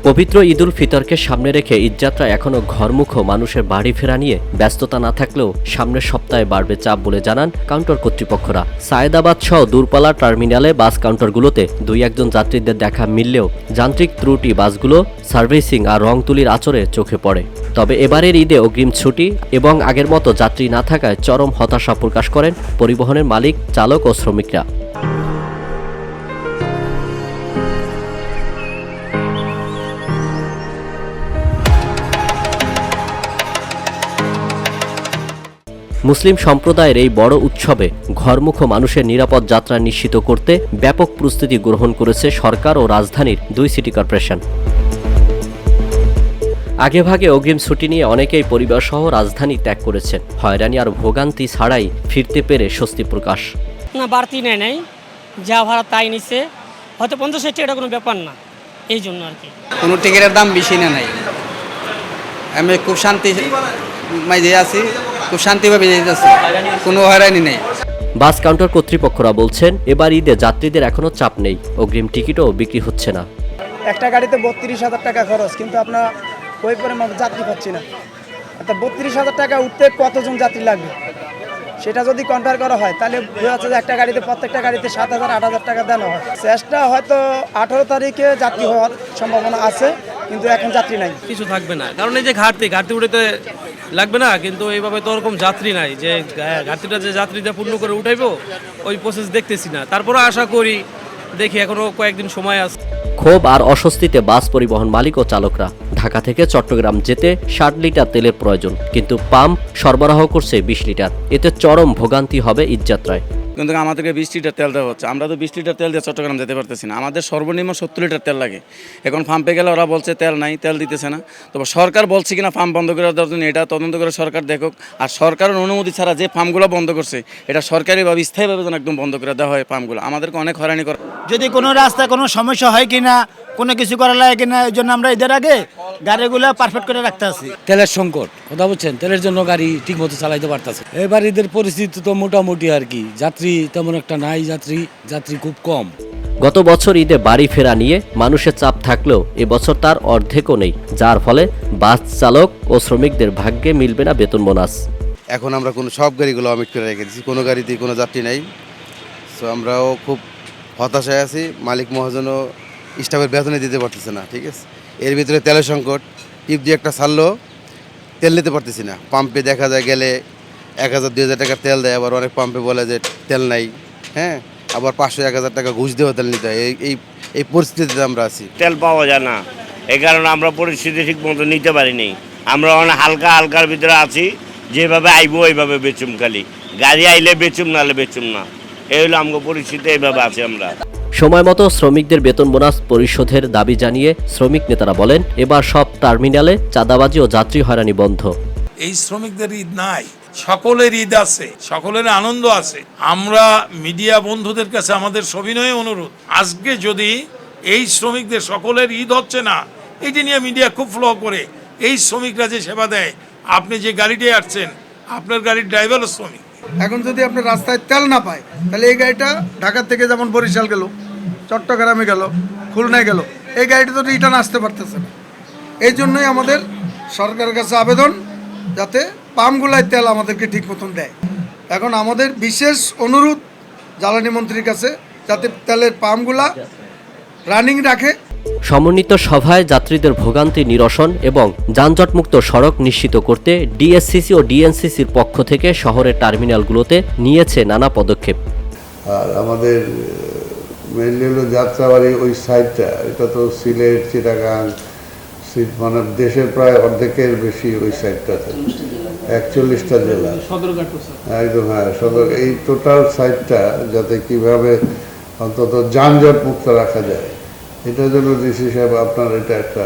পবিত্র ঈদুল ফিতরকে সামনে রেখে ঈদযাত্রা এখনও ঘরমুখো মানুষের বাড়ি ফেরা নিয়ে ব্যস্ততা না থাকলেও সামনের সপ্তাহে বাড়বে চাপ বলে জানান কাউন্টার কর্তৃপক্ষরা। সায়েদাবাদ সহ দূরপাল্লা টার্মিনালে বাস কাউন্টারগুলোতে দুই একজন যাত্রীদের দেখা মিললেও যান্ত্রিক ত্রুটি বাসগুলো সার্ভিসিং আর রং তুলির আচরে চোখে পড়ে। তবে এবারের ঈদে অগ্রিম ছুটি এবং আগের মতো যাত্রী না থাকায় চরম হতাশা প্রকাশ করেন পরিবহনের মালিক, চালক ও শ্রমিকরা। মুসলিম সম্প্রদায়ের এই বড় উৎসবে ঘরমুখো মানুষের নিরাপদ যাত্রা নিশ্চিত করতে ব্যাপক প্রস্তুতি গ্রহণ করেছে সরকার ও রাজধানীর 2 সিটি কর্পোরেশন। আগেভাগে অগ্রিম ছুটি নিয়ে অনেকেই পরিবারসহ রাজধানী ত্যাগ করেছেন। হয়রানি আর ভোগান্তি ছাড়াই ফিরতে পেরে স্বস্তি প্রকাশ। না, বাড়তি নেয় নাই, যা ভাড়া তাই নিছে, হয়তো 50-60 টাকা, এটা কোনো ব্যাপার না, এই জন্য আর কি। কোনো টিকিটের দাম বেশি না নাই, আমি খুব শান্তি মাঝে আছি, খুব শান্তিভাবে যেতেছি, কোনো হয়রানি নেই। বাস কাউন্টার কর্তৃপক্ষরা বলছেন এবার ঈদে যাত্রীদের এখনো চাপ নেই, অগ্রিম টিকিটও বিক্রি হচ্ছে না। একটা গাড়িতে 32,000 টাকা খরচ, কিন্তু আপনার ওই পরিমাণ যাত্রী পাচ্ছি না। অর্থাৎ 32,000 টাকা উঠতে কতজন যাত্রী লাগবে সেটা যদি কম্পেয়ার করা হয় তাহলে বোঝা যাচ্ছে যে একটা গাড়িতে, প্রত্যেকটা গাড়িতে 7,000-8,000 টাকা দেওয়া হয়। চেষ্টা হয়তো 18 তারিখে যাত্রী হওয়ার সম্ভাবনা আছে, কিন্তু এখন যাত্রী নাই, কিছু থাকবে না। কারণ এই যে ঘাটতি উঠেতে লাগবে না, কিন্তু এইভাবে তো ওরকম যাত্রী নাই যে ঘাটতিটা যে যাত্রীটা পূর্ণ করে উঠাইবো, ওই প্রসেস দেখতেছি না। তারপরে আশা করি, দেখি এখনো কয়েকদিন সময় আছে। ক্ষোভ আর অস্বস্তিতে বাস পরিবহন মালিক ও চালকরা। ঢাকা থেকে চট্টগ্রাম যেতে 60 লিটার তেলের প্রয়োজন, কিন্তু পাম্প সরবরাহ করছে 20 লিটার। এতে চরম ভোগান্তি হবে ঈদযাত্রায়। কিন্তু আমাদেরকে 20 লিটার তেল দেওয়া হচ্ছে, আমরা তো 20 লিটার তেল দিয়ে চট্টগ্রাম যেতে পারতেছি না। আমাদের সর্বনিম্ন 70 লিটার তেল লাগে। এখন পাম্পে গেলে ওরা বলছে তেল নাই, তেল দিতেছে না। তবে সরকার বলছে কিনা পাম্প বন্ধ করে দেওয়ার জন্য, এটা তদন্ত করে সরকার দেখুক। আর সরকারের অনুমতি ছাড়া যে পাম্পগুলো বন্ধ করছে, এটা সরকারিভাবে স্থায়ীভাবে যেন একদম বন্ধ করে দেওয়া হয় পাম্পগুলো। আমাদেরকে অনেক হয়রানি করে। যদি কোনো রাস্তায় কোনো সমস্যা হয় কিনা, কোনো কিছু করা লাগে কিনা, এই জন্য আমরা ঈদের আগে গাড়িগুলো পারফেক্ট করে রাখতে আছি। তেলের সংকট, কথা বলছেন, তেলের জন্য গাড়ি ঠিক মতো চালাইতে পারতেছে। এবার ঈদের পরিস্থিতি তো মোটামুটি আর কি, যাত্রী তেমন একটা নাই, যাত্রী খুব কম। গত বছর ঈদে বাড়ি ফেরা নিয়ে মানুষের চাপ থাকলেও এবছর তার অর্ধেকও নেই, যার ফলে বাস চালক ও শ্রমিকদের ভাগ্যে মিলবে না বেতন বোনাস। এখন আমরা সব গাড়িগুলো অমিট করে রেখে দিচ্ছি, কোনো গাড়িতেই কোনো যাত্রী নাই। সো আমরাও খুব হতাশায় আছি। মালিক মহাজনও স্টাফের বেতনে দিতে পারতেছে না, ঠিক আছে। এর ভিতরে তেলের সংকট, টিপ দিয়ে একটা ছাড়লেও তেল নিতে পারতেছি না। পাম্পে দেখা যায় গেলে 1,000-2,000 টাকা তেল দেয়, আবার অনেক পাম্পে বলে যে তেল নাই, হ্যাঁ, আবার 500-1,000 টাকা ঘুষ দেওয়া তেল নিতে হয়। এই পরিস্থিতিতে আমরা আছি। তেল পাওয়া যায় না, এই কারণে আমরা পরিস্থিতি ঠিক মতো নিতে পারিনি। আমরা অনেক হালকার ভিতরে আছি, যেভাবে আইবো ওইভাবে বেচুম, খালি গাড়ি আইলে বেচুম, নাহলে বেচুম না। এই হলো আমাদের পরিস্থিতি, এইভাবে আছি আমরা। সময় মতো শ্রমিকদের বেতন বোনাস পরিশোধের দাবি জানিয়ে শ্রমিক নেতারা বলেন এবার সব টার্মিনালে চাঁদাবাজি ও যাত্রী হয়রানি বন্ধ। এই শ্রমিকদের ঈদ নাই, সকলের ঈদ আছে, সকলের আনন্দ আছে। আমরা মিডিয়া বন্ধুদের কাছে আমাদের সবিনয় অনুরোধ, আজকে যদি এই শ্রমিকদের সকলের ঈদ হচ্ছে না, এটি নিয়ে মিডিয়া খুব ফ্লো করে, এই শ্রমিকরা যে সেবা দেয়, আপনি যে গাড়িতে আসছেন, আপনার গাড়ির ড্রাইভারও শ্রমিক। এখন যদি আপনার রাস্তায় তেল না পায়, তাহলে এই গাড়িটা ঢাকা থেকে যেমন বরিশাল গেল, চট্টগ্রামে গেল, খুলনায় গেল, এই গাড়িটা তো রিটার্ন আসতে পারতেছে না। এই জন্যই আমাদের সরকারের কাছে আবেদন, যাতে পাম্পগুলায় তেল আমাদেরকে ঠিক মতন দেয়। এখন আমাদের বিশেষ অনুরোধ জ্বালানি মন্ত্রীর কাছে, যাতে তেলের পাম্পগুলা রানিং রাখে। সমন্বিত সভায় যাত্রীদের ভোগান্তি নিরসন এবং যানজটমুক্ত সড়ক নিশ্চিত করতে ডিএসসিসি ও ডিএনসিসির পক্ষ থেকে শহরের টার্মিনালগুলোতে নিয়েছে নানা পদক্ষেপ। আর আমাদের মেনলি হলো যাত্রাবাড়ি ওই সাইডটা, এটা তো সিলেট, চিটাগাং, মানে দেশের প্রায় অর্ধেকের বেশি ওই সাইডটাতে, 41টা জেলা, একদম, হ্যাঁ, সদর। এই টোটাল সাইডটা যাতে কিভাবে অন্তত যানজট মুক্ত রাখা যায়, এটার জন্য ডিসি সাহেব আপনার এটা একটা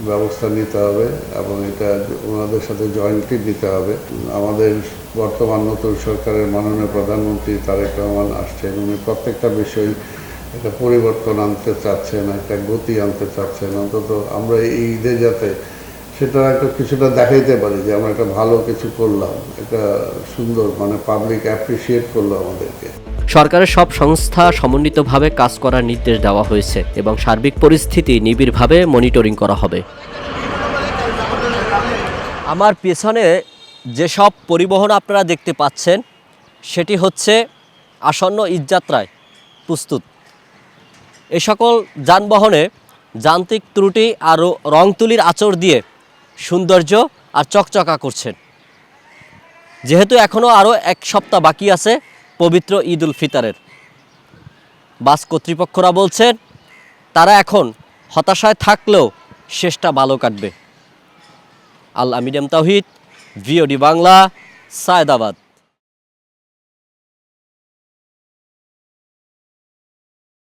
ব্যবস্থা নিতে হবে এবং এটা ওনাদের সাথে জয়েন্টলি নিতে হবে। আমাদের বর্তমান নতুন সরকারের মাননীয় প্রধানমন্ত্রী তারেক রহমান আসছেন, উনি প্রত্যেকটা বিষয় একটা পরিবর্তন আনতে চাচ্ছেন, একটা গতি আনতে চাচ্ছেন। অন্তত আমরা এই ঈদে যাতে সেটা একটা কিছুটা দেখাইতে পারি যে আমরা একটা ভালো কিছু করলাম, একটা সুন্দর, মানে পাবলিক অ্যাপ্রিসিয়েট করলো আমাদেরকে। সরকারের সব সংস্থা সমন্বিতভাবে কাজ করার নির্দেশ দেওয়া হয়েছে এবং সার্বিক পরিস্থিতি নিবিড়ভাবে মনিটরিং করা হবে। আমার পেছনে যেসব পরিবহন আপনারা দেখতে পাচ্ছেন সেটি হচ্ছে আসন্ন ঈদযাত্রায় প্রস্তুত। এ সকল যানবাহনে যান্ত্রিক ত্রুটি আর রং তুলির আঁচড় দিয়ে সৌন্দর্য আর চকচকা করছেন। যেহেতু এখনও আরও 1 সপ্তাহ বাকি আছে পবিত্র ঈদ উল ফিতরের, বাস কর্তৃপক্ষরা বলছেন তারা এখন হতাশায় থাকলেও শেষটা ভালো কাটবে। আল আমিন এম তাওহিদ, ভিওডি বাংলা, সায়েদাবাদ।